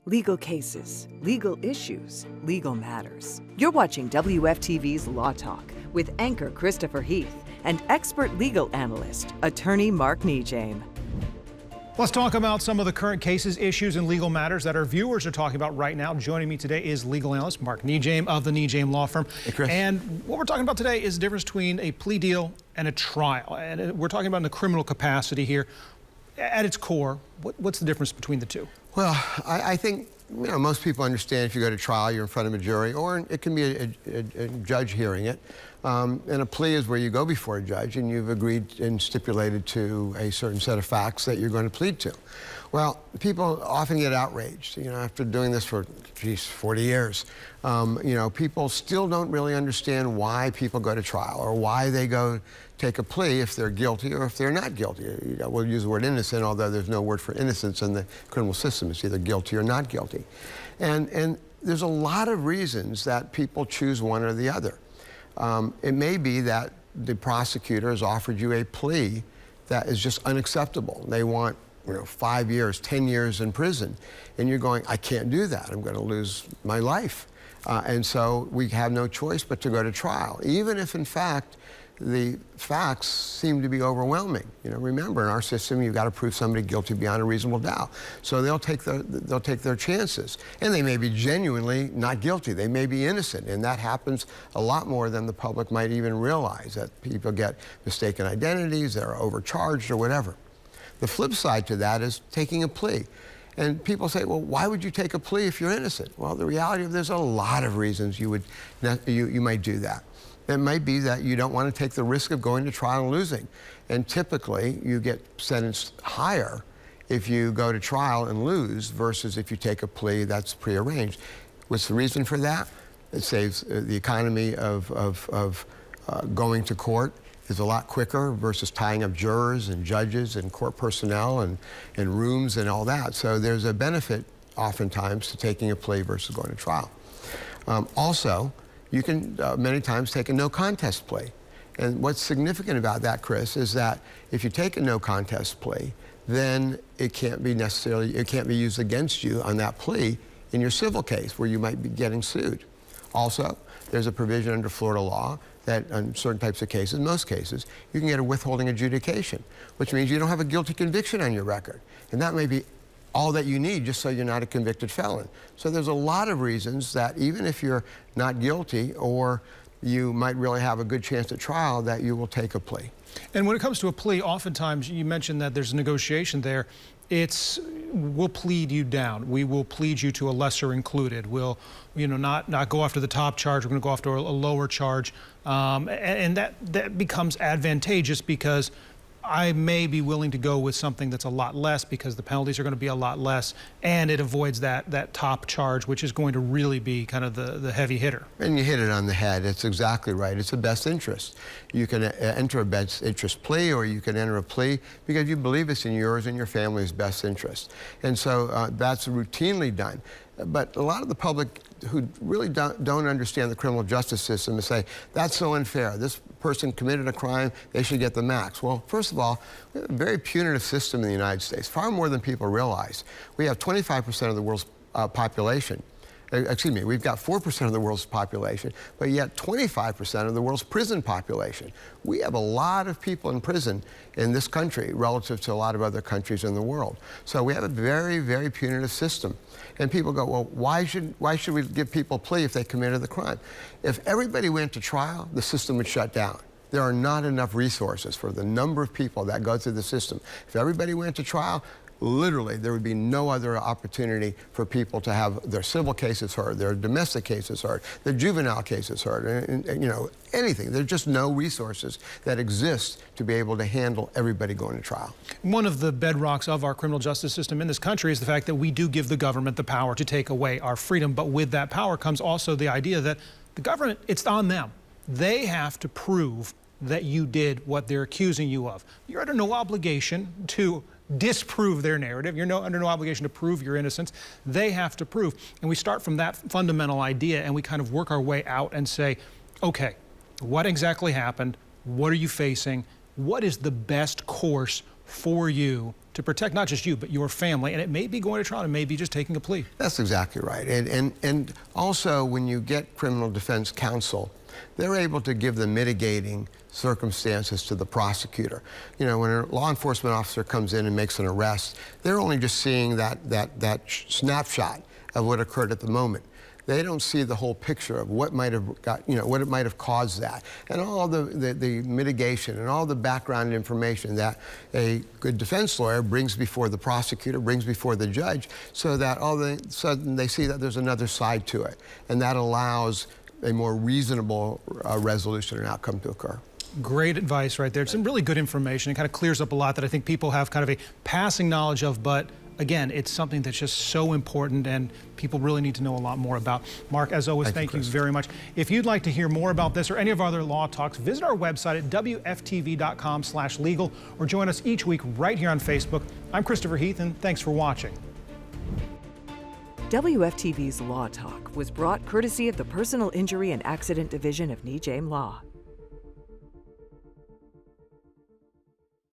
Legal cases, legal issues, legal matters. You're watching WFTV's Law Talk with anchor Christopher Heath and expert legal analyst, attorney Mark NeJame. Let's talk about some of the current cases, issues, and legal matters that our viewers are talking about right now. Joining me today is legal analyst Mark NeJame of the NeJame Law Firm. Hey, Chris. And what we're talking about today is the difference between a plea deal and a trial. And we're talking about in the criminal capacity here. At its core, what's the difference between the two? Well, I think most people understand if you go to trial, you're in front of a jury, or it can be a judge hearing it. And a plea is where you go before a judge and you've agreed and stipulated to a certain set of facts that you're going to plead to. Well, people often get outraged, after doing this for, 40 years. People still don't really understand why people go to trial or why they go take a plea if they're guilty or if they're not guilty. We'll use the word innocent, although there's no word for innocence in the criminal system. It's either guilty or not guilty. And there's a lot of reasons that people choose one or the other. It may be that the prosecutor has offered you a plea that is just unacceptable. They want 5 years, 10 years in prison. And you're going, I can't do that. I'm going to lose my life. And so we have no choice but to go to trial, even if in fact the facts seem to be overwhelming. Remember, in our system, you've got to prove somebody guilty beyond a reasonable doubt. So they'll take their chances. And they may be genuinely not guilty. They may be innocent. And that happens a lot more than the public might even realize, that people get mistaken identities, they're overcharged or whatever. The flip side to that is taking a plea. And people say, well, why would you take a plea if you're innocent? Well, the reality is there's a lot of reasons you might do that. It might be that you don't want to take the risk of going to trial and losing. And typically, you get sentenced higher if you go to trial and lose versus if you take a plea that's prearranged. What's the reason for that? It saves the economy of going to court is a lot quicker versus tying up jurors and judges and court personnel and rooms and all that. So there's a benefit oftentimes to taking a plea versus going to trial. Also, you can many times take a no contest plea. And what's significant about that, Chris, is that if you take a no contest plea, then it can't be used against you on that plea in your civil case where you might be getting sued. Also, there's a provision under Florida law that in certain types of cases, most cases, you can get a withholding adjudication, which means you don't have a guilty conviction on your record. And that may be all that you need just so you're not a convicted felon. So there's a lot of reasons that even if you're not guilty or you might really have a good chance at trial, that you will take a plea. And when it comes to a plea, oftentimes you mentioned that there's a negotiation there. We'll plead you down. We will plead you to a lesser included. We'll, not go after the top charge. We're going to go after a lower charge, and that becomes advantageous because I may be willing to go with something that's a lot less because the penalties are going to be a lot less, and it avoids that top charge, which is going to really be kind of the heavy hitter. And you hit it on the head. It's exactly right. It's the best interest. You can enter a best interest plea, or you can enter a plea because you believe it's in yours and your family's best interest. And so that's routinely done. But a lot of the public who really don't understand the criminal justice system and say, that's so unfair. This person committed a crime, they should get the max. Well, first of all, we have a very punitive system in the United States, far more than people realize. We have 25% of the world's population. We've got 4% of the world's population, but yet 25% of the world's prison population. We have a lot of people in prison in this country relative to a lot of other countries in the world. So we have a very, very punitive system. And people go, well, why should we give people a plea if they committed the crime? If everybody went to trial, the system would shut down. There are not enough resources for the number of people that go through the system. If everybody went to trial, literally, there would be no other opportunity for people to have their civil cases heard, their domestic cases heard, their juvenile cases heard, and anything. There's just no resources that exist to be able to handle everybody going to trial. One of the bedrocks of our criminal justice system in this country is the fact that we do give the government the power to take away our freedom, but with that power comes also the idea that the government, it's on them. They have to prove that you did what they're accusing you of. You're under no obligation to disprove their narrative. You're under no obligation to prove your innocence. They have to prove. And we start from that fundamental idea and we kind of work our way out and say, okay, what exactly happened? What are you facing? What is the best course for you to protect not just you, but your family. And it may be going to trial, it may be just taking a plea. That's exactly right. And also, when you get criminal defense counsel, they're able to give the mitigating circumstances to the prosecutor. You know, when a law enforcement officer comes in and makes an arrest, they're only just seeing that snapshot of what occurred at the moment. They don't see the whole picture of what might have what it might have caused that, and all the mitigation and all the background information that a good defense lawyer brings before the prosecutor, brings before the judge, so that all of a sudden they see that there's another side to it, and that allows a more reasonable resolution and outcome to occur. Great advice right there. Some really good information. It kind of clears up a lot that I think people have kind of a passing knowledge of, but again, it's something that's just so important and people really need to know a lot more about. Mark, as always, thank you very much. If you'd like to hear more about this or any of our other law talks, visit our website at wftv.com/legal or join us each week right here on Facebook. I'm Christopher Heath, and thanks for watching. WFTV's Law Talk was brought courtesy of the Personal Injury and Accident Division of NeJame Law.